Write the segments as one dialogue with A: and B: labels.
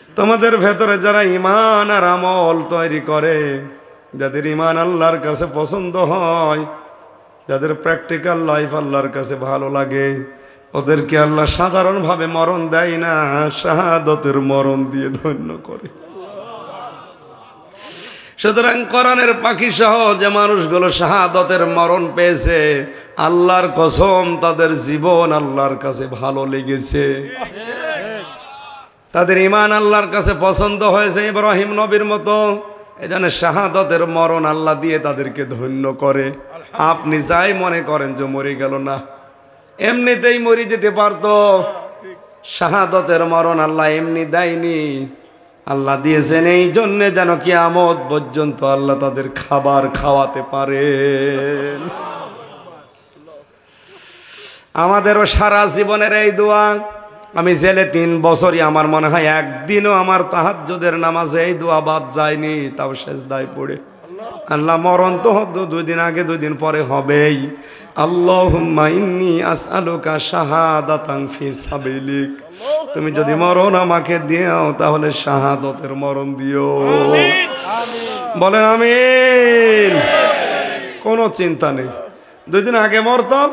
A: তোমাদের ভেতরে যারা ঈমান আর আমল তৈরি করে, যাদের ঈমান আল্লাহর কাছে পছন্দ হয়, যাদের প্র্যাকটিক্যাল লাইফ আল্লাহর কাছে ভালো লাগে, ওদেরকে আল্লাহ সাধারণভাবে মরণ দেয় না, শাহাদতের মরণ দিয়ে ধন্য করে। সুতরাং কোরআনের পাখি সহ যে মানুষগুলো শাহাদতের মরণ পেয়েছে, আল্লাহর কসম তাদের জীবন আল্লাহর কাছে ভালো লেগেছে, তাদের ঈমান আল্লাহর কাছে পছন্দ হয়েছে ইব্রাহিম নবীর মতো। এজন্য শাহাদতের মরণ আল্লাহ দিয়ে তাদেরকে ধন্য করে। আপনি যাই মনে করেন যে মরে গেল, না, এমনিতেই মরে যেতে পারতো। শাহাদতের মরণ আল্লাহ এমনি দেয়নি, আল্লাহ দিয়েছেন এই জন্যে যেন কিয়ামত পর্যন্ত আল্লাহ তাদের খাবার খাওয়াতে পারেন। আমাদেরও সারা জীবনের এই দোয়া। আমি জেলে 3 বছরই আমার মনে হয় একদিনও আমার তাহাজ্জুদের নামাজে এই দোয়া বাদ যায়নি, তাও সেজদায় পড়ে। আল্লাহ মরণ তো 2 দিন আগে 2 দিন পরে হবেই। আল্লাহুম্মা ইন্নী আসআলুকা শাহাদাতান ফি সাবিলিক, তুমি যদি মরণ আমাকে দিও তাহলে শাহাদতের মরণ দিও। বলেন আমিন। কোনো চিন্তা নেই, 2 দিন আগে মরতাম,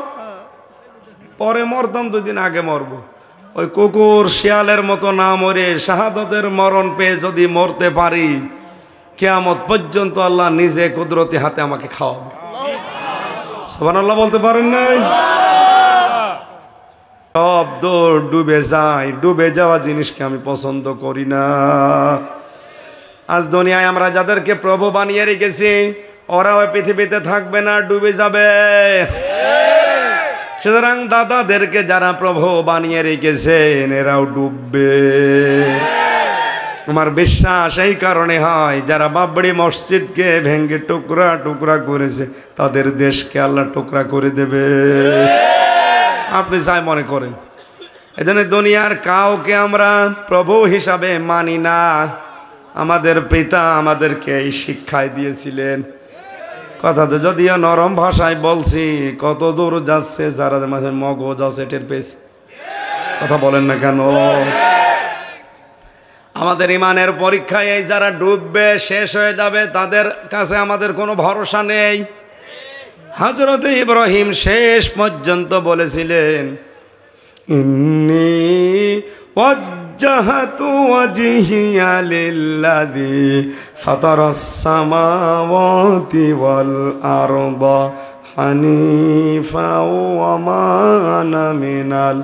A: পরে মরতাম, 2 দিন আগে মরবো। ওই কুকুর শিয়ালের মতো না মরে শাহাদতের মরণ পেয়ে যদি মরতে পারি, কিয়ামত পর্যন্ত আল্লাহ নিজে কুদরতি হাতে আমাকে খাওয়াবে। সুবহানাল্লাহ বলতে পারেন নাই? সব দৌড় ডুবে যায়, ডুবে যাওয়া জিনিসকে আমি পছন্দ করি না। আজ দুনিয়ায় আমরা যাদেরকে প্রভু বানিয়ে রেখেছি, ওরা ওই পৃথিবীতে থাকবে না, ডুবে যাবে। সুতরাং দাদাদেরকে যারা প্রভু বানিয়ে রেখেছেন, এরাও ডুববে। আমার বিশ্বাস এই কারণে হয়, যারা বাবরি মসজিদকে ভেঙ্গে টুকরা টুকরা করেছে, তাদের দেশকে আল্লাহ টুকরা করে দেবে। আপনি যাই মনে করেন। এজন্য দুনিয়ার কাউকে আমরা প্রভু হিসাবে মানি না। আমাদের পিতা আমাদেরকে এই শিক্ষায় দিয়েছিলেন। কথা তো যদিও নরম ভাষায় বলছি, কত দূর যাচ্ছে যারা মাঝে মগজ আছে টের পেয়েছে। কথা বলেন না কেন? আমাদের ইমানের পরীক্ষায় এই যারা ডুববে, শেষ হয়ে যাবে, তাদের কাছে আমাদের কোনো ভরসা নেই। হযরত ইব্রাহিম শেষ পর্যন্ত বলেছিলেন, ইন্নী ওয়াজ্জাহতু ওয়াজহিয়া লিল্লাযী ফাতারাস সামাওয়াতি ওয়াল আরদা হানিফা ওয়া মা আনা মিনাল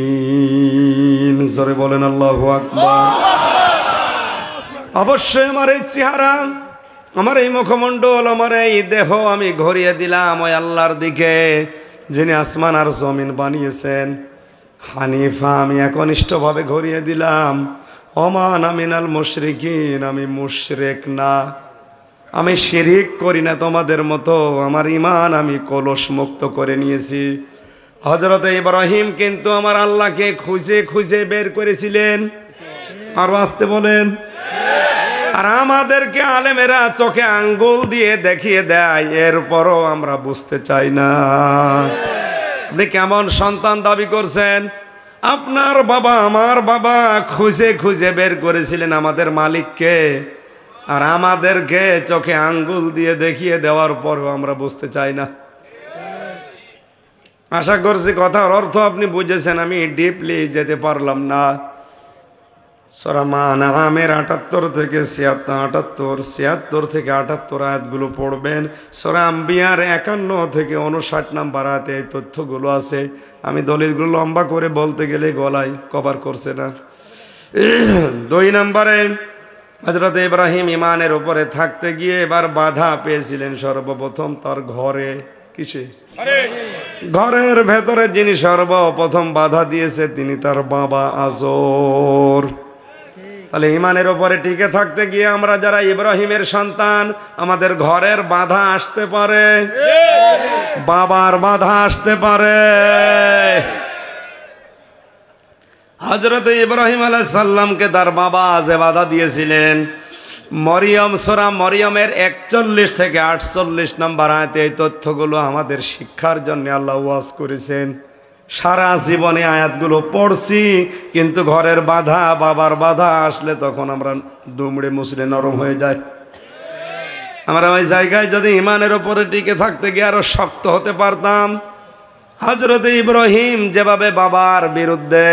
A: মুশরিকিন। জোরে বলেন আল্লাহু আকবার। অবশ্যই আমার এই চেহারা, আমার এই মুখমণ্ডল, আমার এই দেহ আমি ঘুরিয়ে দিলাম ওই আল্লাহর দিকে যিনি আসমান আর জমিন বানিয়েছেন। হানিফা, আমি একনিষ্ঠভাবে ঘুরিয়ে দিলাম। ওমা আনা মিনাল মুশরিকিন, আমি মুশরিক না, আমি শিরিক করি না তোমাদের মতো। আমার ঈমান আমি কলস মুক্ত করে নিয়েছি। হযরত ইব্রাহিম কিন্তু আমার আল্লাহকে খুঁজে খুঁজে বের করেছিলেন। আরো আসতে বলেন। আর আমাদেরকে আলেমেরা চোখে আঙ্গুল দিয়ে দেখিয়ে দেয়, এরপরও আমরা বুঝতে চাই না। আপনি কেমন সন্তান দাবি করছেন? আপনার বাবা আমার বাবা খুঁজে খুঁজে বের করেছিলেন আমাদের মালিককে, আর আমাদেরকে চোখে আঙ্গুল দিয়ে দেখিয়ে দেওয়ার পরও আমরা বুঝতে চাই না। আশা করছি কথার অর্থ আপনি বুঝেছেন। আমি ডিপলি যেতে পারলাম না। সূরা আনআমের ৭৮ থেকে ৭৬ থেকে ৭৮ আয়াতগুলো পড়বেন। সূরা আম্বিয়ার ৫১ থেকে ৫৯ নম্বর আয়াতে এই তথ্যগুলো আছে। আমি দলিলগুলো লম্বা করে বলতে গেলে গলায় কভার করছে না। ২ নম্বরে হযরত ইব্রাহিম ঈমানের উপরে থাকতে গিয়ে এবার বাধা পেয়েছিলেন সর্বপ্রথম তার ঘরে। কিসে? ঘরের ভেতরে যিনি সর্বপ্রথম বাধা দিয়েছে তিনি তার বাবা আজর। তাহলে ঈমানের উপরে টিকে থাকতে গিয়ে আমরা যারা ইব্রাহিমের সন্তান, আমাদের ঘরের বাধা আসতে পারে, বাবার বাধা আসতে পারে। হযরত ইব্রাহিম আলাইহিস সালামকে তার বাবা যে বাধা দিয়েছিলেন, মরিয়ম সূরা মরিয়মের ৪১ থেকে ৪৮ নম্বর আয়াতে এই তথ্যগুলো আমাদের শিক্ষার জন্য আল্লাহ ওয়াজ করেছেন। সারা জীবনে আয়াতগুলো পড়ছি, কিন্তু ঘরের বাধা, বাবার বাধা আসলে তখন আমরা দুমড়ে মুচড়ে নরম হয়ে যায়। আমরা ওই জায়গায় যদি ইমানের ওপরে টিকে থাকতে গিয়ে আরো শক্ত হতে পারতাম। হযরত ইব্রাহিম যেভাবে বাবার বিরুদ্ধে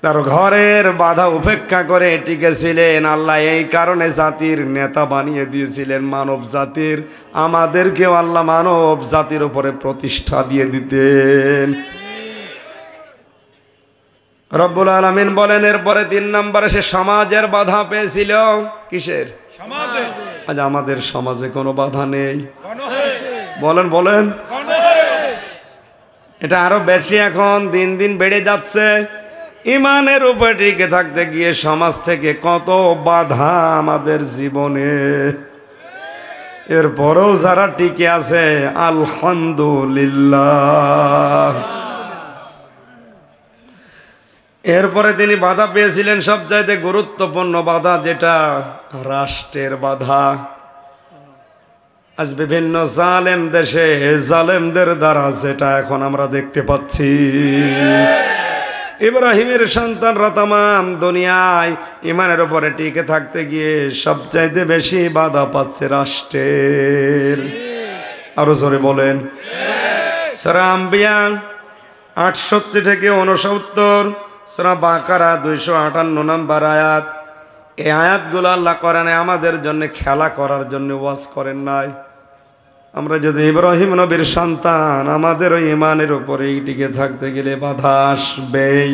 A: তার ঘরের বাধা উপেক্ষা করে টিকেছিলেন, আল্লাহ এই কারণে জাতির নেতা বানিয়ে দিয়েছিলেন, মানব জাতির। আমাদেরকেও আল্লাহ মানব জাতির উপরে প্রতিষ্ঠা দিয়ে দিতেন। রব্বুল আলামিন বলেন এরপরে 3 নম্বরে সে সমাজের বাধা পেয়েছিল। কিসের? সমাজের। আজ আমাদের সমাজে কোনো বাধা নেই। বলেন বলেন, এটা আরো বেশি এখন দিন দিন বেড়ে যাচ্ছে। ইমানের উপর টিকে থাকতে গিয়ে সমাজ থেকে কত বাধা আমাদের জীবনে, এরপরেও যারা টিকে আছে আলহামদুলিল্লাহ। এরপরে তিনি বাধা পেয়েছিলেন সবচাইতে গুরুত্বপূর্ণ বাধা, যেটা রাষ্ট্রের বাধা। আজ বিভিন্ন জালেম দেশে জালেমদের দ্বারা যেটা এখন আমরা দেখতে পাচ্ছি। ইব্রাহিমের সন্তানরা তামাম দুনিয়ায় ইমানের উপরে টিকে থাকতে গিয়ে সবচাইতে বেশি বাধা পাচ্ছে রাষ্ট্রের। আরো জোরে বলেন। সূরা আম্বিয়া 68 থেকে 69, সূরা বাকারা 258 নম্বর আয়াত। এই আয়াতগুলো আল্লাহ কোরআনে আমাদের জন্য খেলা করার জন্য ওয়াজ করেন নাই। আমরা যদি ইব্রাহিম নবীর সন্তান, আমাদের ওই ইমানের উপরে টিকে থাকতে গেলে বাধা আসবেই।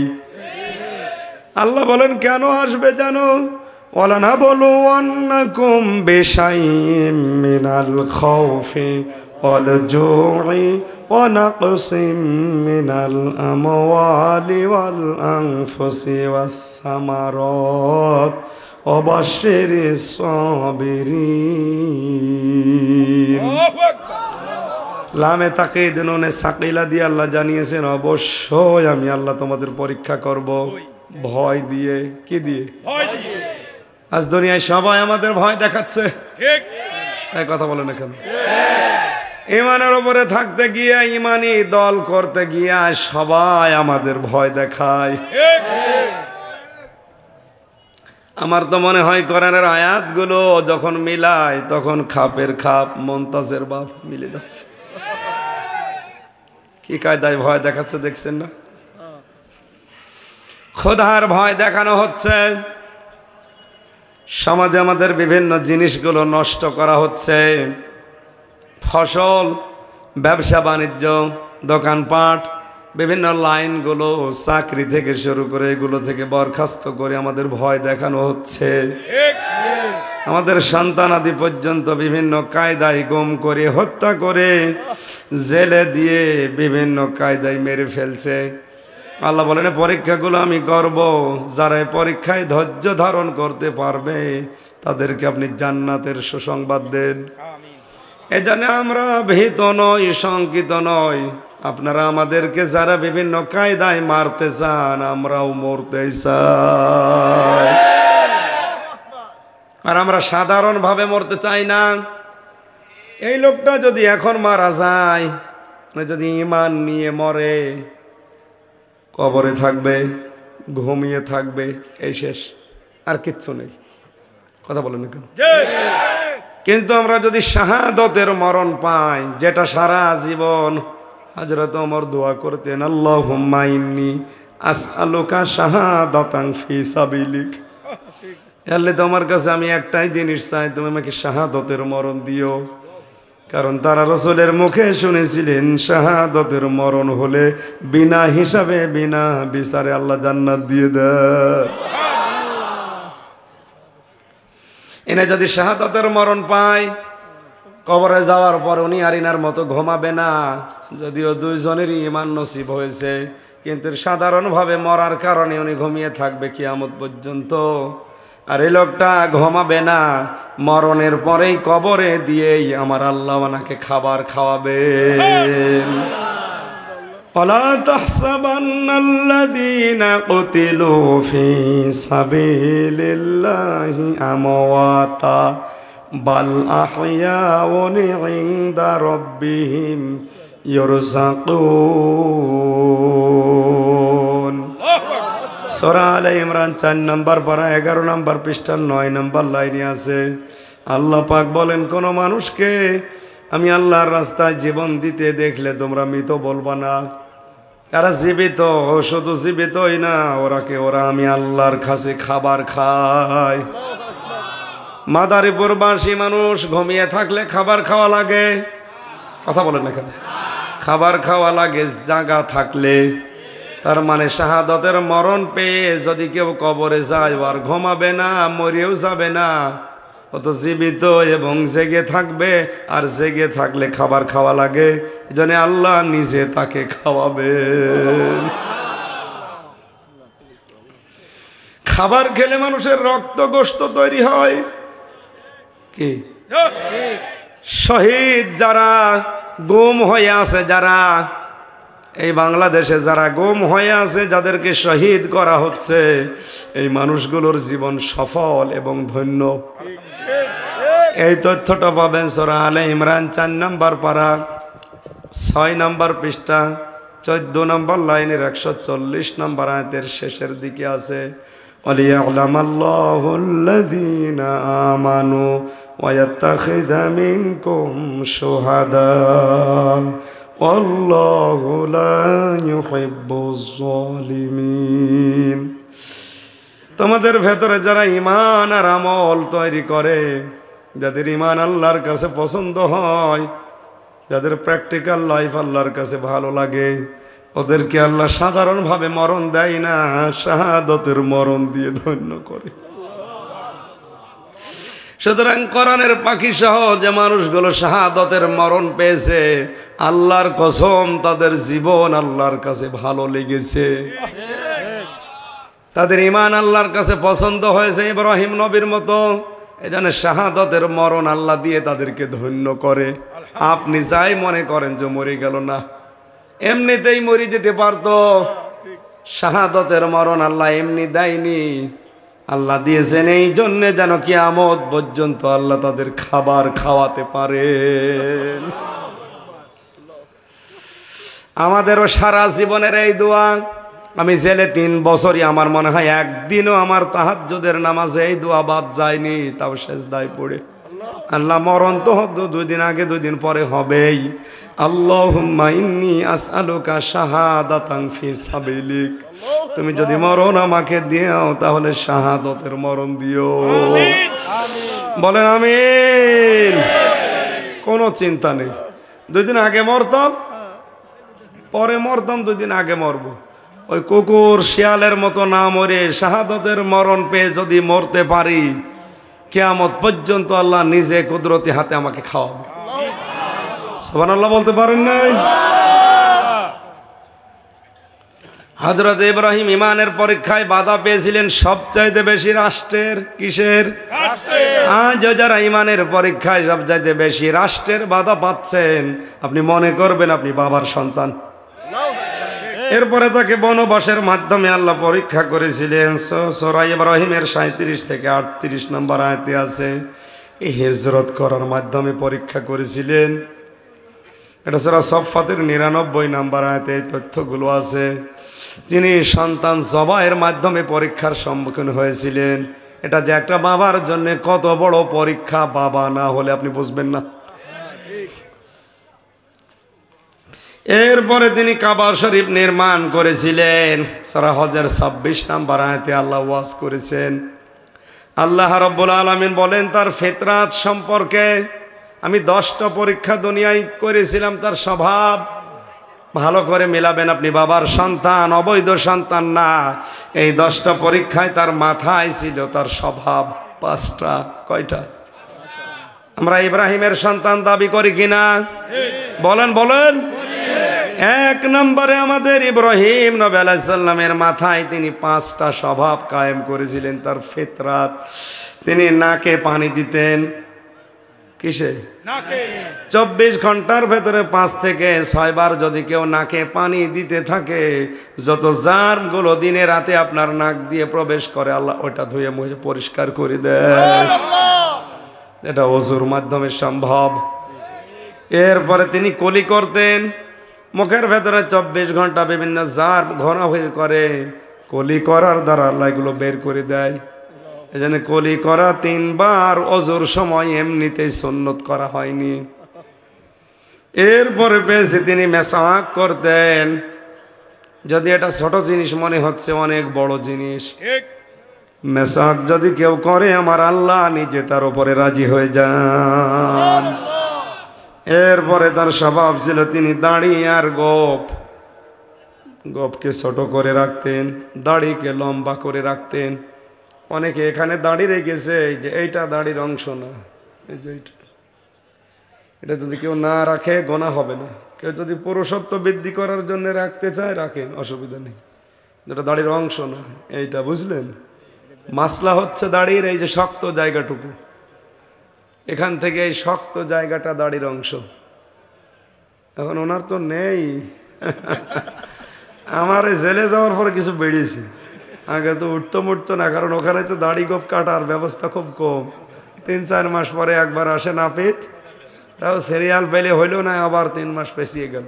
A: আল্লাহ বলেন কেন আসবে জানো? ওয়ালানাবলুওয়ান্নাকুম বিশাইইম মিনাল খাউফি ওয়াল জুই ওয়া নাকসিম মিনাল আমওয়ালি ওয়াল আনফুসি ওয়াস সামারাত ওয়া বাশশিরিস সাবিরিন। লামে তাকিদ নুনে সাকিলা দিয়ে আল্লাহ জানিয়েছেন, অবশ্যই আমি আল্লাহ তোমাদের পরীক্ষা করব ভয় দিয়ে। কি দিয়ে? ভয় দিয়ে। আজ দুনিয়ায় সবাই আমাদের ভয় দেখাচ্ছে, ঠিক? এই কথা বলেন না কেন? ইমানের উপরে থাকতে গিয়ে, ইমানি দল করতে গিয়ে সবাই আমাদের ভয় দেখায়। আমার তো মনে হয় কোরআনের আয়াতগুলো যখন মিলাই তখন খাপের খাপ মুনতাজের বাপ মিলে যাচ্ছে। কি কায়দায় ভয় দেখাচ্ছে দেখছেন না? খোদার ভয় দেখানো হচ্ছে। সমাজে আমাদের বিভিন্ন জিনিসগুলো নষ্ট করা হচ্ছে। ফসল, ব্যবসা বাণিজ্য, দোকানপাট, বিভিন্ন লাইনগুলো, চাকরি থেকে শুরু করে এগুলো থেকে বরখাস্ত করে আমাদের ভয় দেখানো হচ্ছে। আমাদের সন্তানাদি পর্যন্ত বিভিন্ন কায়দায় গুম করে, হত্যা করে, জেলে দিয়ে বিভিন্ন কায়দায় মেরে ফেলছে। আল্লাহ বলেন পরীক্ষাগুলো আমি করব, যারা পরীক্ষায় ধৈর্য ধারণ করতে পারবে তাদেরকে আপনি জান্নাতের সুসংবাদ দেন। এজন্য আমরা ভীত নই, শঙ্কিত নই। আপনারা আমাদেরকে যারা বিভিন্ন কায়দায় মারতে চান, আমরাও মরতে চাই। আর আমরা সাধারণভাবে মরতে চাই না। এই লোকটা যদি এখন মারা যায়, যদি ঈমান নিয়ে মরে, কবরে থাকবে, ঘুমিয়ে থাকবে, এই শেষ, আর কিচ্ছু নেই। কথা বলেন না কেন? কিন্তু আমরা যদি শাহাদতের মরণ পাই, যেটা সারা জীবন হযরত ওমর দোয়া করতেন, আল্লাহুম্মা ইন্নী আসআলুকা শাহাদাতান ফি সাবিলিক। আল্লাহ তোমার কাছে আমি একটাই জিনিস চাই, তুমি আমাকে শাহাদতের মরণ দিও। কারণ তারা রাসূলের মুখে শুনেছিলেন শাহাদতের মরণ হলে বিনা হিসাবে, বিনা বিচারে আল্লাহ জান্নাত দিয়ে দেয়। এনে যদি শাহাদাতের মরণ পায়, কবরে যাওয়ার পর উনি আর ইনার মতো ঘুমাবে না। যদিও দুইজনেরই ঈমান নসিব হয়েছে, কিন্তু সাধারণভাবে মরার কারণে উনি ঘুমিয়ে থাকবে কিয়ামত পর্যন্ত। আর এই লোকটা ঘুমাবে না, মরণের পরেই কবরে দিয়েই আমার আল্লাহ ওনাকে খাবার খাওয়াবেন। ওয়ালা তাহসাবান্নাল্লাযীনা কুতিলু ফী সাবিলিল্লাহি আমওয়াতা বাল আহইয়াউন ইনদা রাব্বিহিম يرزقون সূরা আলে ইমরান 4 নম্বর পারা 11 নম্বর পৃষ্ঠা 9 নম্বর লাইনে আছে আল্লাহ পাক বলেন কোন মানুষকে আমি আল্লাহর রাস্তায় জীবন দিতে দেখলে তোমরা মৃত বলবা না তারা জীবিত শুধু জীবিতই না ওরা আমি আল্লাহর কাছে খাবার খায় মাদারীপুরবাসী মানুষ ঘুমিয়ে থাকলে খাবার খাওয়া লাগে কথা বলেন না কেন খাবার খাওয়া লাগে জাগা থাকলে তার মানে শাহাদতের মরণ পেয়ে যদি কেউ কবরে যায় আর ঘুমাবে না মরেও যাবে না ও তো জীবিত এবং জেগে থাকবে আর জেগে থাকলে খাবার খাওয়া লাগে এজন্য আল্লাহ নিজে তাকে খাওয়াবে খাবার খেলে মানুষের রক্ত গোশত তৈরি হয় কি শহীদ যারা গুম হয়ে আছে যারা এই বাংলাদেশে যারা গুম হয়ে আছে যাদেরকে শহীদ করা হচ্ছে এই মানুষগুলোর জীবন সফল এবং ধন্য এই তথ্যটা পাবেন সূরা আলে ইমরান 4 নম্বর পারা 6 নম্বর পৃষ্ঠা 14 নম্বর লাইনের 140 নম্বর আয়াতের শেষের দিকে আছে ওয়ালিয়ালামাল্লাহুল্লাযীনা আমানু ওয়া ইয়াত্তাখিযা মিনকুম শুহাদা ওয়াল্লাহু লা ইউহিব্বুজ যালিমিন তোমাদের ভেতরে যারা ঈমান আর আমল তৈরি করে যাদের ঈমান আল্লাহর কাছে পছন্দ হয় যাদের প্র্যাকটিক্যাল লাইফ আল্লাহর কাছে ভালো লাগে ওদেরকে আল্লাহ সাধারণভাবে মরণ দেয় না শাহাদতের মরণ দিয়ে ধন্য করে সুতরাং কোরআনের পাখি সহ যে মানুষগুলো শাহাদতের মরণ পেয়েছে আল্লাহর কসম তাদের জীবন আল্লাহর কাছে ভালো লেগেছে তাদের ঈমান আল্লাহর কাছে পছন্দ হয়েছে ইব্রাহিম নবীর মতো এজন্য শাহাদতের মরণ আল্লাহ দিয়ে তাদেরকে ধন্য করে আপনি যাই মনে করেন যে মরে গেল না এমনিতেই মরে যেতে পারতো শাহাদতের মরণ আল্লাহ এমনি দেয়নি আল্লাহ দিয়েছেন এই জন্যে যেন কিয়ামত পর্যন্ত আল্লাহ তাদের খাবার খাওয়াতে পারেন আমাদেরও সারা জীবনের এই দোয়া আমি জেলে 3 বছরই আমার মনে হয় একদিনও আমার তাহাজ্জুদের নামাজে এই দোয়া বাদ যায়নি তাও সেজদায় পড়ে আল্লাহ মরণ তো 2 দিন আগে 2 দিন পরে হবেই আল্লাহুম্মা ইন্নী আসআলুকা শাহাদাতান ফি সাবিলিক তুমি যদি মরণ আমাকে দিও তাহলে শাহাদতের মরণ দিও আমিন বলেন আমিন কোনো চিন্তা নেই 2 দিন আগে মরতাম পরে মরতাম 2 দিন আগে মরব ওই কুকুর শিয়ালের মতো না মরে শাহাদতের মরণ পেয়ে যদি মরতে পারি কিয়ামত পর্যন্ত আল্লাহ নিজে কুদরতি হাতে আমাকে খাওয়াবে সুবহানাল্লাহ বলতে পারেন নাই হযরত ইব্রাহিম ঈমানের পরীক্ষায় বাধা পেয়েছিলেন সবচাইতে বেশি রাষ্ট্রের কিসের আজ যারা ঈমানের পরীক্ষায় সবচাইতে বেশি রাষ্ট্রের বাধা পাচ্ছেন আপনি মনে করবেন আপনি বাবার সন্তান এরপরে তাকে বনবাসের মাধ্যমে আল্লাহ পরীক্ষা করেছিলেন সূরা ইব্রাহিমের 37 থেকে 38 নম্বর আয়াতে আছে এই হিজরত করার মাধ্যমে পরীক্ষা করেছিলেন এটা সূরা সফফাতের 99 নম্বর আয়াতে এই তথ্যগুলো আছে তিনি সন্তান জবাইয়ের মাধ্যমে পরীক্ষার সম্মুখীন হয়েছিলেন এটা যে একটা বাবার জন্য কত বড় পরীক্ষা বাবা না হলে আপনি বুঝবেন না এরপরে তিনি কাবা শরীফ নির্মাণ করেছিলেন সূরা হজের 26 নম্বর আয়াতে আল্লাহ ওয়াজ করেছেন আল্লাহ রাব্বুল আলামিন বলেন তার ফিতরাত সম্পর্কে আমি 10টা পরীক্ষা দুনিয়ায় করেছিলাম তার স্বভাব ভালো করে মেলাবেন আপনি বাবার সন্তান অবৈধ সন্তান না এই 10টা পরীক্ষায় তার মাথায় ছিল তার স্বভাব 5টা কয়টা আমরা ইব্রাহিমের সন্তান দাবি করি কিনা বলেন বলেন 1 নম্বরে আমাদের ইব্রাহিম নবী আলাইহিস সালামের মাথায় তিনি 5টা স্বভাব কায়েম করেছিলেন তার ফিতরাত তিনি নাকে পানি দিতেন কিসে নাকে 24 ঘন্টার ভেতরে 5 থেকে 6 বার যদি কেউ নাকে পানি দিতে থাকে যত জার্মগুলো দিনে রাতে আপনার নাক দিয়ে প্রবেশ করে আল্লাহ ওটা ধুয়ে মুছে পরিষ্কার করে দেয় এটা ওযুর মাধ্যমে সম্ভব এরপরে তিনি কুলি করতেন মুখের ভেতরে 24 ঘন্টা বিভিন্ন জার ঘোরাঘুরি করে, কলি করার দ্বারা আল্লাহ এগুলো বের করে দেয়। এজন্য কলি করা 3 বার অজুর সময় এমনিতেই সুন্নত করা হয়নি। এরপরে পেয়েছে তিনি মেসাক করতেন। যদি এটা ছোট জিনিস মনে হচ্ছে, অনেক বড় জিনিস। মেসাক যদি কেউ করে আমার আল্লাহ নিজে তার উপরে রাজি হয়ে যান। এরপরে তার স্বভাব ছিল তিনি দাড়ি আর গোপকে ছোট করে রাখতেন, দাড়িকে লম্বা করে রাখতেন। অনেকে এখানে দাড়ি রেখেছে, যে এইটা দাড়ির অংশ না, এই যে এটা যদি কেউ না রাখে গোনা হবে না। কেউ যদি পুরুষত্ব বৃদ্ধি করার জন্য রাখতে চায় রাখেন, অসুবিধা নেই। যেটা দাড়ির অংশ না এইটা, বুঝলেন? মাসলা হচ্ছে দাড়ির এই যে শক্ত জায়গাটুকু, এখান থেকে এই শক্ত জায়গাটা দাড়ির অংশ। এখন ওনার তো নেই। আমার এই জেলে যাওয়ার পরে কিছু বেরিয়েছে, আগে তো উঠতো না, কারণ ওখানে তো দাড়ি গোপ কাটার ব্যবস্থা খুব কম। 3-4 মাস পরে একবার আসে নাপিত, তাও সিরিয়াল পেলে হইল না, আবার 3 মাস পেছিয়ে গেল।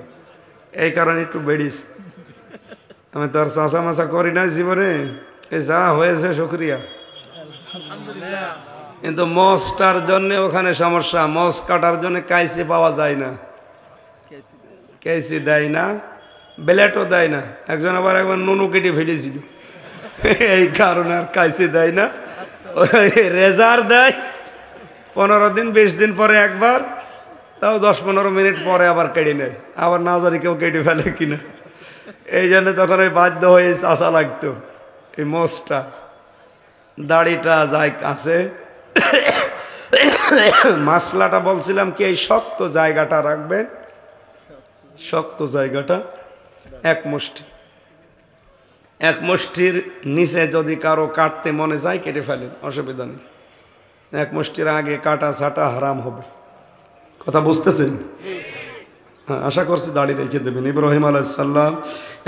A: এই কারণে একটু বেরিয়েছে। আমি তো আর চাষা মাছা করি না জীবনে, এই যা হয়েছে শুক্রিয়া। কিন্তু মসটার জন্য ওখানে সমস্যা, মস কাটার জন্য কাইসি পাওয়া যায় না, কেসি দেয় না, ব্লেটও দেয় না। একজন আবার একবার নুনু কেটে ফেলেছিল, এই কারণে আর কাইসি দেয় না, রেজার দেয় 15 দিন 20 দিন পরে একবার, তাও 10-15 মিনিট পরে আবার কেটে নেয়। আবার না জানি কেউ কেটে ফেলে কিনা, এই জন্য তখন ওই বাধ্য হয়ে চাষা লাগতো। এই মোষটা দাড়িটা যায় কাছে। মাসলাটা বলছিলাম কি, এই শক্ত জায়গাটা রাখবেন, শক্ত জায়গাটা 1 মুষ্টি। 1 মুষ্টির নিচে যদি কারো কাটতে মনে যায় কেটে ফেলেন, অসুবিধা নেই। 1 মুষ্টির আগে কাটা ছাটা হারাম হবে। কথা বুঝতেছেন? হ্যাঁ, আশা করছি দাড়ি রেখে দেবেন। ইব্রাহিম আলাইহিস সালাম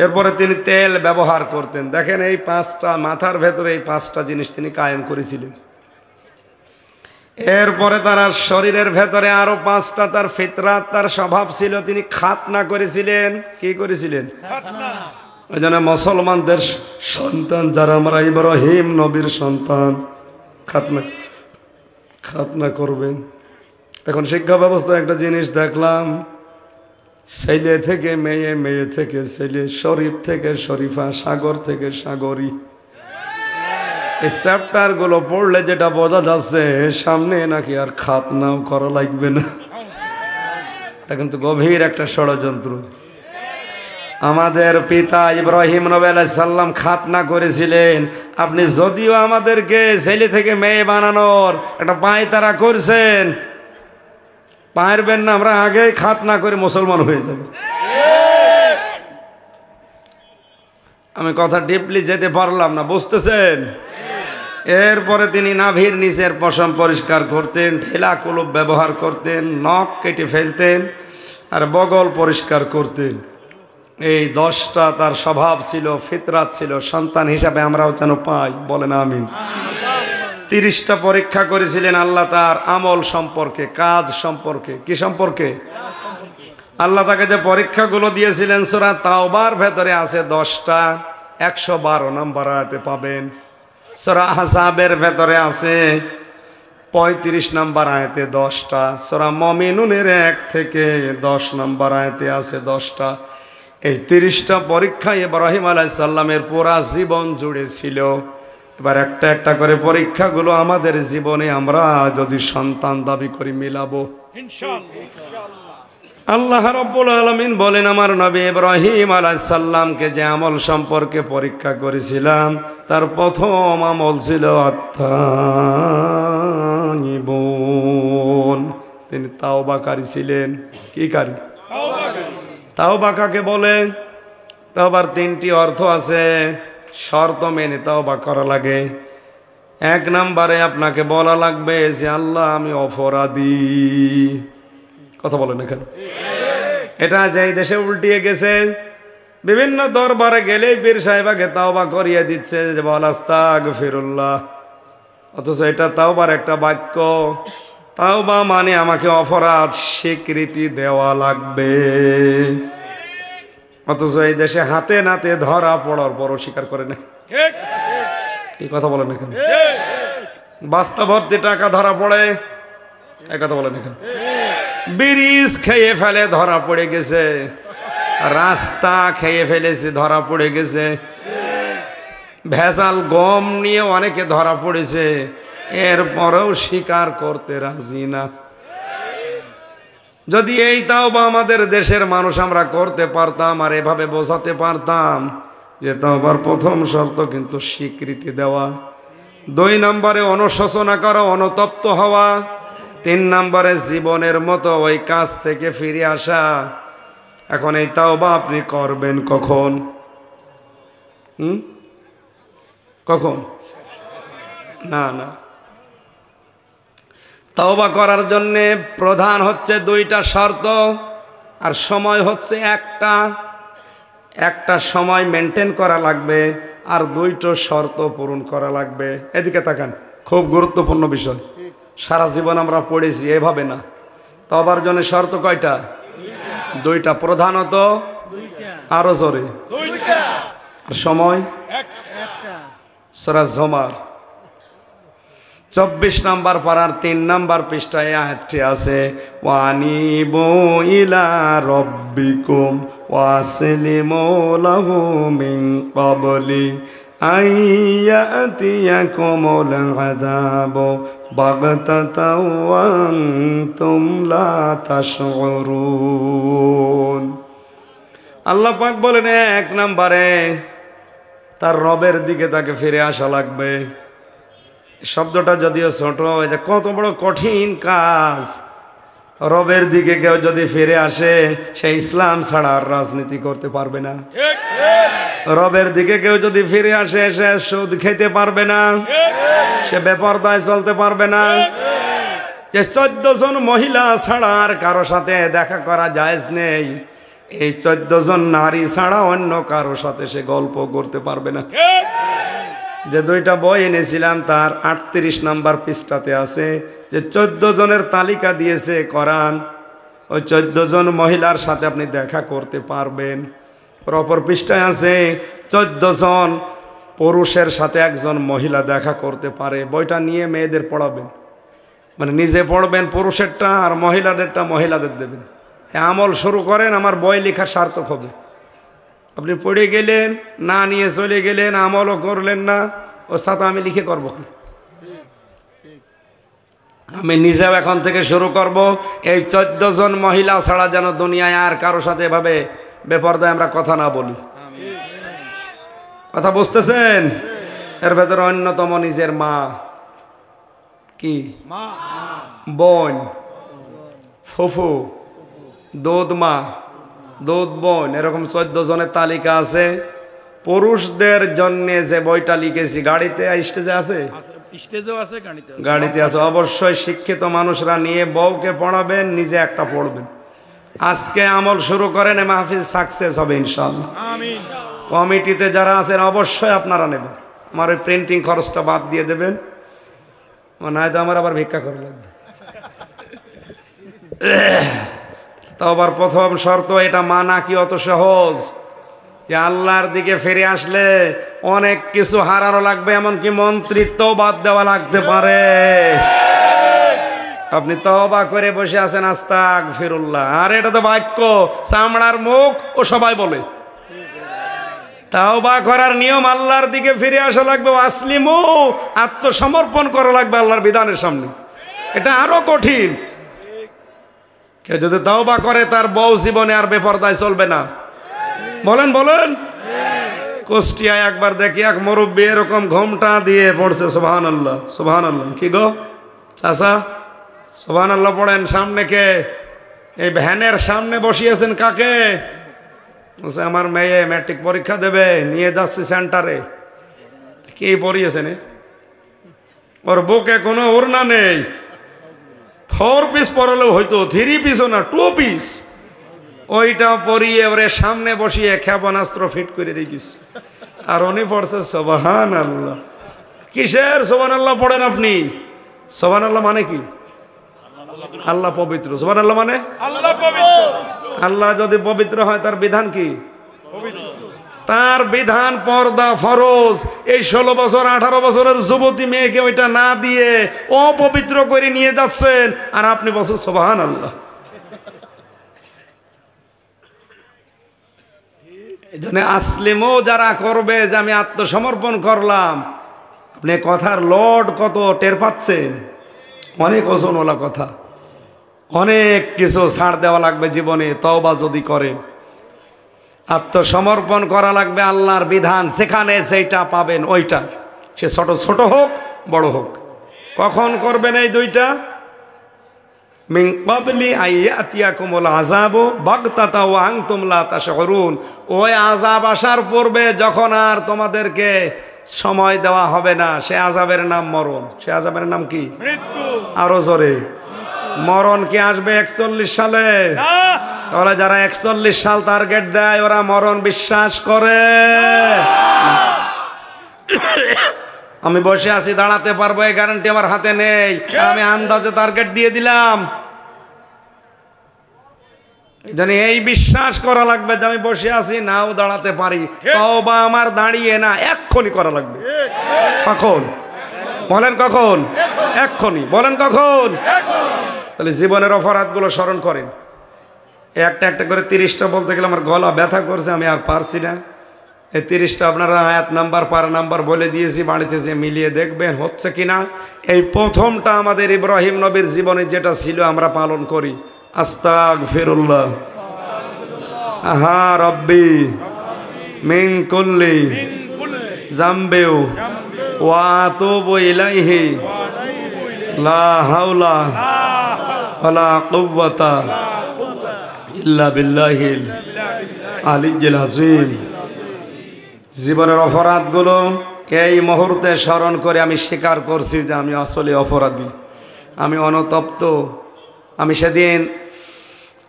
A: এরপরে তিনি তেল ব্যবহার করতেন। দেখেন এই 5টা মাথার ভেতরে এই 5টা জিনিস তিনি কায়েম করেছিলেন। এরপরে তার শরীরের ভেতরে আরো 5টা তার ফিতরাত, তার স্বভাব ছিল। তিনি খাতনা করেছিলেন। কি করেছিলেন? ওই জন্য মুসলমানদের সন্তান যারা আমরা ইব্রাহিম নবীর সন্তান, খাতনা করবেন। এখন শিক্ষা ব্যবস্থা একটা জিনিস দেখলাম, ছেলে থেকে মেয়ে, মেয়ে থেকে ছেলে, শরীফ থেকে শরীফা, সাগর থেকে সাগরী। এই চ্যাপ্টার গুলো পড়লে যেটা বোঝা যাচ্ছে, সামনে নাকি আর খাতনাও করা লাগবে না। এটা কিন্তু গভীর একটা ষড়যন্ত্র। আমাদের পিতা ইব্রাহিম নবী আলাইহিস সালাম খাতনা করেছিলেন। আপনি যদিও আমাদেরকে ছেলে থেকে মেয়ে বানানোর একটা পায়তারা করছেন, পারবেন না, আমরা আগেই খাতনা করে মুসলমান হয়ে যাব। আমি কথা ডিপলি যেতে পারলাম না, বুঝতেছেন? এরপরে তিনি নাভির নিচের পশম পরিষ্কার করতেন, ঢেলা কুলুপ ব্যবহার করতেন, নখ কেটে ফেলতেন, আর বগল পরিষ্কার করতেন। এই 10টা তার স্বভাব ছিল, ফিতরাত ছিল। সন্তান হিসাবে আমরাও যেন পাই, বলেন আমিন। 30টা পরীক্ষা করেছিলেন আল্লাহ তার আমল সম্পর্কে, কাজ সম্পর্কে। কি সম্পর্কে? আল্লাহ তাকে যে পরীক্ষাগুলো দিয়েছিলেন সূরা তাওবার ভেতরে আছে 10টা, 112 নম্বর আয়াতে পাবেন। সূরা আহজাবের ভেতরে আছে 35 নম্বর আয়াতে 10টা। সূরা মুমিনুনের 1 থেকে 10 নম্বর আয়াতে আছে 10টা। এই 30টা পরীক্ষা ইব্রাহিম আলাইহিস সালামের পুরা জীবন জুড়ে ছিল। এবার একটা একটা করে পরীক্ষাগুলো আমাদের জীবনে আমরা যদি সন্তান দাবি করি মিলাবো ইনশাআল্লাহ। আল্লাহ রাব্বুল আলামিন বলেন, আমার নবী ইব্রাহিম আলাইহিস সালামকে যে আমল সম্পর্কে পরীক্ষা করেছিলাম, তার প্রথম আমল ছিল আত-তাইবুন। তিনি তাওবাকারী ছিলেন। কি কারী? তাওবা কাকে বলেন? তাওবার 3টি অর্থ আছে, শর্ত মেনে তাওবা করা লাগে। 1 নম্বরে আপনাকে বলা লাগবে যে আল্লাহ আমি অপরাধী। কথা বলেন এখানে। এটা যে দেশে উল্টিয়ে গেছে, বিভিন্ন দরবারে গেলেই পীর সাহেবাকে তাওবা করিয়ে দিচ্ছে যে বল আস্তাগফিরুল্লাহ, অথচ এটা তাওবার একটা বাক্য। তাওবা মানে আমাকে অপরাধ স্বীকৃতি দেওয়া লাগবে। অথচ এই দেশে হাতে নাতে ধরা পড়ার পরও স্বীকার করে না। এই কথা বলেন এখানে, বাস্তা ভর্তি টাকা ধরা পড়ে, এই কথা বলেন এখানে। ব্রিজ খেয়ে ফেলে ধরা পড়ে গেছে, রাস্তা খেয়ে ফেলেছে ধরা পড়ে গেছে, ভেজাল গম নিয়ে অনেকে ধরা পড়েছে, এরপরেও স্বীকার করতে রাজি না। যদি এই তাওবা আমাদের দেশের মানুষ আমরা করতে পারতাম আর এভাবে বোঝাতে পারতাম যে তাওবার প্রথম শর্ত কিন্তু স্বীকৃতি দেওয়া, 2 নম্বরে অনুশোচনা করা, অনুতপ্ত হওয়া, 3 নম্বরে জীবনের মতো ওই কাজ থেকে ফিরে আসা। এখন এই তাওবা আপনি করবেন কখন? কখন? না না, তাওবা করার জন্যে প্রধান হচ্ছে 2টা শর্ত, আর সময় হচ্ছে একটা সময় মেনটেন করা লাগবে, আর 2টো শর্ত পূরণ করা লাগবে। এদিকে তাকান, খুব গুরুত্বপূর্ণ বিষয়, সারা জীবন আমরা পড়েছি, এভাবে না। তাওবার জন্য শর্ত কয়টা? 2টা, প্রধানত আরো জোরে, আর সময় সূরা জুমার 24 নম্বর পারার 3 নম্বর পৃষ্ঠায় আয়াতটি আছে, ওয়ানিবু ইলা রাব্বিকুম ওয়াসলিমু লাহু মিন ক্বাবলি আইয়াতিয়াকুমুল আযাবু বাগতাতাও ওয়া আনতুম লা তাশউরুন। আল্লাহ পাক বলেন 1 নম্বরে তার রবের দিকে তাকে ফিরে আসা লাগবে। শব্দটা যদিও ছোট, এটা কত বড় কঠিন কাজ। রবের দিকে কেউ যদি ফিরে আসে, সে ইসলাম ছাড়া আর রাজনীতি করতে পারবে না। রবের দিকে কেউ যদি ফিরে আসে, সে সুদ খেতে পারবে না, সে বেপরদায় চলতে পারবে না। যে 14 জন মহিলা ছাড়া আর কারো সাথে দেখা করা জায়েজ নেই, এই 14 জন নারী ছাড়া অন্য কারো সাথে সে গল্প করতে পারবে না। যে 2টা বই এনেছিলাম তার 38 নম্বর পৃষ্ঠাতে আছে যে 14 জনের তালিকা দিয়েছে কোরআন, ওই 14 জন মহিলার সাথে আপনি দেখা করতে পারবেন। ওর অপর পৃষ্ঠায় আছে 14 জন পুরুষের সাথে একজন মহিলা দেখা করতে পারে। বইটা নিয়ে মেয়েদের পড়াবেন, মানে নিজে পড়বেন পুরুষেরটা, আর মহিলাদেরটা মহিলাদের দেবেন। আমল শুরু করেন, আমার বই লেখা সার্থক হবে। আপনি পড়ে গেলেন, না নিয়ে চলে গেলেন, আমলও করলেন না, ওর সাথে আমি লিখে করব কি? আমি নিজেও এখন থেকে শুরু করব, এই 14 জন মহিলা ছাড়া যেন দুনিয়ায় আর কারো সাথে এভাবে বেপরদায় আমরা কথা না বলি। কথা বুঝতেছেন? এর ভেতরে অন্যতম নিজের মা, কি বোন, ফুফু, দুধ মা, দুধ বোন, এরকম 14 জনের তালিকা আছে। পুরুষদের জন্য যে বইটা লিখেছি, গাড়িতে স্টেজে আছে, গাড়িতে আছে। অবশ্যই শিক্ষিত মানুষরা নিয়ে বউকে পড়াবেন, নিজে একটা পড়বেন। আজকে আমল শুরু করেন, মাহফিল সাকসেস হবে ইনশাআল্লাহ। কমিটিতে যারা আছেন অবশ্যই আপনারা নেবেন, আমার ওই প্রিন্টিং খরচটা বাদ দিয়ে দেবেন, নয়তো আমার আবার ভিক্ষা করে লাগবে। তাওবার প্রথম শর্ত এটা মানা কি অত সহজ? যে আল্লাহর দিকে ফিরে আসলে অনেক কিছু হারানো লাগবে, এমনকি মন্ত্রিত্ব বাদ দেওয়া লাগতে পারে। আপনি তওবা করে বসে আছেন আস্তাগফিরুল্লাহ, আর এটা তো বাক্য, চামড়ার মুখ, ও সবাই বলে। তাওবা করার নিয়ম আল্লাহর দিকে ফিরে আসা লাগবে, আসলিমু, আত্মসমর্পণ করা লাগবে আল্লাহর বিধানের সামনে। এটা আরো কঠিন। কেউ যদি তাওবা করে, তার বউ জীবনে আর বেপরদায় চলবে না। বলেন বলেন। কুষ্টিয়ায় একবার দেখি এক মুরব্বী এরকম ঘোমটা দিয়ে পড়ছে, সুবহানাল্লাহ সুবহানাল্লাহ। কি গো চাচা, সুবহানাল্লাহ পড়েন। সামনে কে? এই ভ্যানের সামনে বসিয়েছেন কাকে? বলছে আমার মেয়ে ম্যাট্রিক পরীক্ষা দেবে, নিয়ে যাচ্ছি সেন্টারে। কি পড়িয়েছেন? ওর বুকে কোনো ওড়না নেই, 4 পিস পরালেও হয়তো, 3 পিসও না, 2 পিস। ওইটা পরিয়ে ওরে সামনে বসিয়ে ক্ষেপণাস্ত্র ফিট করে রেখেছি, আর উনি পড়ছে সুবহানাল্লাহ। কিসের সুবহানাল্লাহ পড়েন আপনি? সুবহানাল্লাহ মানে কি? আল্লাহ পবিত্র। সুবহানাল্লাহ মানে আল্লাহ পবিত্র। আল্লাহ যদি পবিত্র হয়, তার বিধান কি? তার বিধান পর্দা ফরজ। এই 16 বছর 18 বছরের যুবতী মেয়েকে ওইটা না দিয়ে অপবিত্র করে নিয়ে যাচ্ছেন, আর আপনি বলছেন সুবহানাল্লাহ। এই জন্য আসলিমও যারা করবে যে আমি আত্মসমর্পণ করলাম, আপনি কথার লড কত টের পাচ্ছেন? অনেক ওজনওয়ালা কথা, অনেক কিছু ছাড় দেওয়া লাগবে জীবনে তওবা যদি করেন। আত্মসমর্পণ করা লাগবে আল্লাহর বিধান, যেখানে যেটা পাবেন ওইটা, সে ছোট ছোট হোক বড় হোক। কখন করবেন এই দুইটা? মিন ক্বাবলি আইয়াতিয়াকুমুল আযাবু বাগতাতা ওয়া আনতুম লা তাশউরুন। ওই আযাব আসার পূর্বে যখন আর তোমাদেরকে সময় দেওয়া হবে না, সে আযাবের নাম মরণ। সে আযাবের নাম কি? মৃত্যু। আরো জোরে, মরণ কি আসবে 41 সালে? তাহলে যারা 41 সাল টার্গেট দেয় ওরা মরণ বিশ্বাস করে? আমি বসে আছি, দাঁড়াতে পারবো এই গ্যারান্টি আমার হাতে নেই, আমি আন্দাজে টার্গেট দিয়ে দিলাম। এই বিশ্বাস করা লাগবে যে আমি বসে আছি, নাও দাঁড়াতে পারি, তওবা আমার দাঁড়িয়ে না, এক্ষুনি করা লাগবে। কখন বলেন? কখন? এক্ষুনি বলেন। কখন? তাহলে জীবনের অপরাধগুলো স্মরণ করেন। একটা একটা করে 30টা বলতে গেলে আমার গলা ব্যথা করছে, আমি আর পারছি না। এই 30টা আপনারা আয়াত নাম্বার পার নাম্বার বলে দিয়েছি, বাড়িতে যে মিলিয়ে দেখবেন হচ্ছে কিনা। এই প্রথমটা আমাদের ইব্রাহিম নবীর জীবনে যেটা ছিল আমরা পালন করি। আস্তাগফিরুল্লাহ আহা রব্বি মিন কুল্লি যামবি ওয়া আতুবু ইলাইহি লা হাওলা ওয়ালা কুওয়াতা ইল্লা বিল্লাহিল আলিয়্যিল আযীম। জীবনের অপরাধগুলো এই মুহূর্তে স্মরণ করে আমি স্বীকার করছি যে আমি আসলে অপরাধী, আমি অনুতপ্ত। আমি সেদিন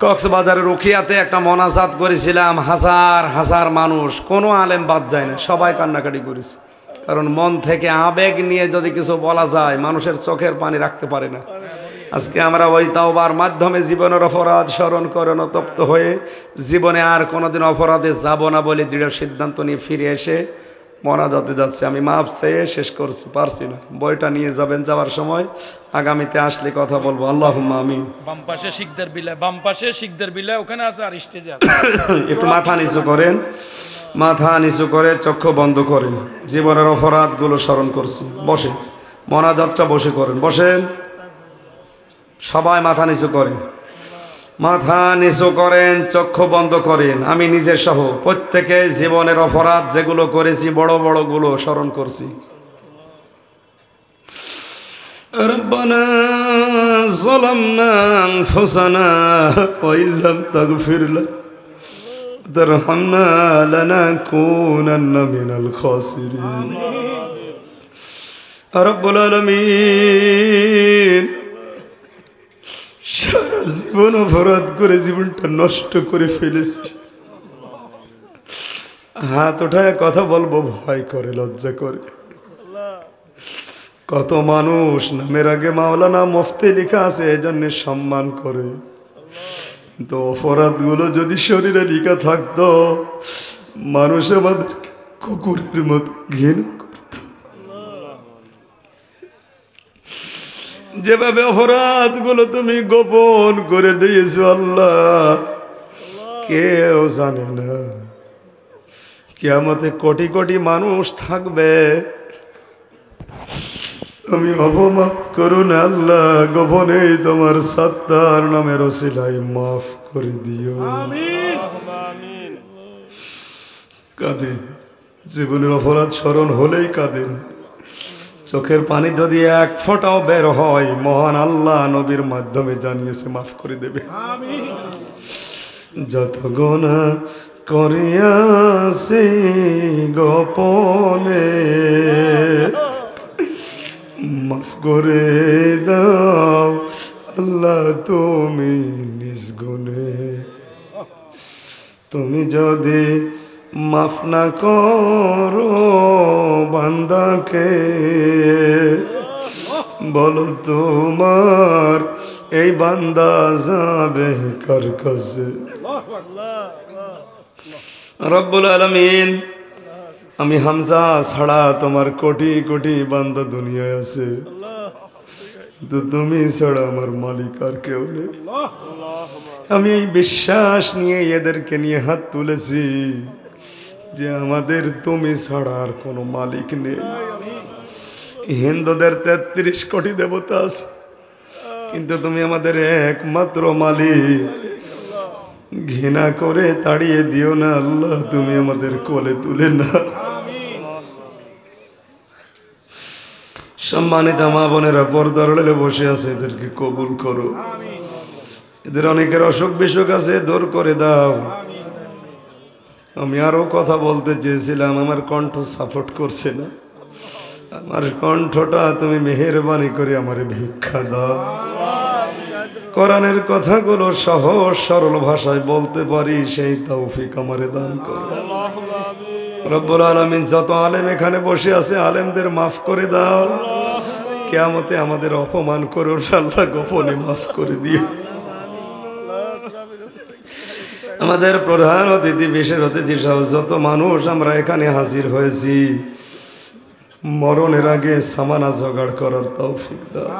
A: কক্সবাজারের উখিয়াতে একটা মোনাজাত করেছিলাম, হাজার হাজার মানুষ, কোনো আলেম বাদ যায় না, সবাই কান্নাকাটি করেছে। কারণ মন থেকে আবেগ নিয়ে যদি কিছু বলা যায়, মানুষের চোখের পানি রাখতে পারে না। আজকে আমরা ওই তাওবার মাধ্যমে জীবনের অপরাধ স্মরণ করে অনুতপ্ত হয়ে জীবনে আর কোনোদিন অপরাধে যাব না বলে দৃঢ় সিদ্ধান্ত নিয়ে ফিরে এসে মোনাজাতে যাচ্ছে। আমি মাপ চেয়ে শেষ করছি, পারছি না। বইটা নিয়ে যাবেন, যাওয়ার সময় আগামীতে আসলে কথা বলবো। আল্লাহুম্মা আমিন।
B: বাম পাশে শিখদের বিলে, বাম পাশে শিখদের বিলে ওখানে আছে, আর স্টেজে আছে।
A: একটু মাথা নিচু করেন, মাথা নিচু করে চক্ষু বন্ধ করেন। জীবনের অপরাধগুলো স্মরণ করছি। বসে মোনাজাতটা বসে করেন, বসেন সবাই, মাথা নিচু করেন, মাথা নিচু করেন, চক্ষু বন্ধ করেন। আমি নিজের সহ প্রত্যেকে জীবনের অপরাধ যেগুলো করেছি বড় বড় গুলো স্মরণ করছি। রব্বানা যালামনা আনফুসানা ওয়া ইল্লাম তাগফির লানা ওয়া তারহামনা লানাকুনান্না মিনাল খাসিরিন। রব্বুল আলামিন, সারা জীবন অপরাধ করে জীবনটা নষ্ট করে ফেলেছি। হাত ওঠায় কথা বলবো ভয় করে, লজ্জা করে। কত মানুষ নামের আগে মাওলানা মুফতি লেখা আছে, এই জন্য সম্মান করে, কিন্তু অপরাধগুলো যদি শরীরে লেখা থাকতো, মানুষ আমাদেরকে কুকুরের মতো ঘৃণা করত। যেভাবে অপরাধগুলো তুমি গোপন করে দিয়েছো আল্লাহ, কেউ জানে না। কিয়ামতে কোটি কোটি মানুষ থাকবে, তুমি অপমাফ করো না আল্লাহ। গোপনে তোমার সত্তার নামের ওসিলায় মাফ করে দিও। কাঁদেন, জীবনের অপরাধ স্মরণ হলেই কাঁদেন। চোখের পানি যদি এক ফোঁটাও বের হয়, মহান আল্লাহ নবীর মাধ্যমে জানিয়েছে মাফ করে দেবে। যত গুনাহ করিয়াছি গোপনে, মাফ করে দাও আল্লাহ তুমি নিজ গুণে। তুমি যদি মাফ না করো বান্দাকে, বলো তোমার এই বান্দা যাবে কার কাছে? রব্বুল আলামিন, আমি হামজা ছাড়া তোমার কোটি কোটি বান্দা দুনিয়ায় আছে, কিন্তু তুমি ছাড়া আমার মালিক আর কেউ নেই। আমি এই বিশ্বাস নিয়ে এদেরকে নিয়ে হাত তুলেছি যে আমাদের তুমি ছাড়া আর কোনো মালিক নেই। হিন্দুদের 33 কোটি দেবতা আছে, কিন্তু তুমি আমাদের একমাত্র মালিক। ঘৃণা করে তাড়িয়ে দিও না আল্লাহ, তুমি আমাদের কোলে তুলে না। সম্মানিত মা বোনেরা, পর্দার আড়ালে বসে আছে, এদেরকে কবুল করো। এদের অনেকের অসুখ বিসুখ আছে, দূর করে দাও। আমি আরো কথা বলতে চেয়েছিলাম, আমার কণ্ঠ সাপোর্ট করছে না। আমার কণ্ঠটা তুমি মেহেরবানি করে আমারে ভিক্ষা দাও। কোরআনের কথাগুলো সহজ সরল ভাষায় বলতে পারি, সেই তৌফিক আমারে দান করো। রব্বুল আলামিন, যত আলেম এখানে বসে আছে, আলেমদের মাফ করে দাও। কিয়ামতে আমাদের অপমান করো না আল্লাহ, গোপনে মাফ করে দিও। আমাদের প্রধান অতিথি, বিশেষ অতিথি সহ যত মানুষ আমরা এখানে হাজির হয়েছি, মরণের আগে সামানা জোগাড় করার তৌফিক দাও।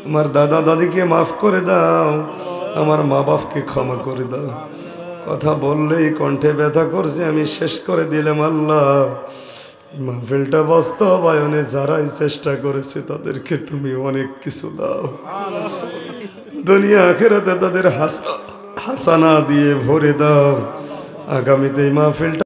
A: আমার দাদা দাদিকে মাফ করে দাও, আমার মা বাপকে ক্ষমা করে দাও। কথা বললেই কণ্ঠে ব্যথা করছে, আমি শেষ করে দিলাম আল্লাহ। মাহফিলটা বাস্তবায়নে যারাই চেষ্টা করেছে তাদেরকে তুমি অনেক কিছু দাও। দুনিয়া আখিরাতে তাদের হাসানা দিয়ে ভরে দাও। আগামীতে এই মাহফিলটা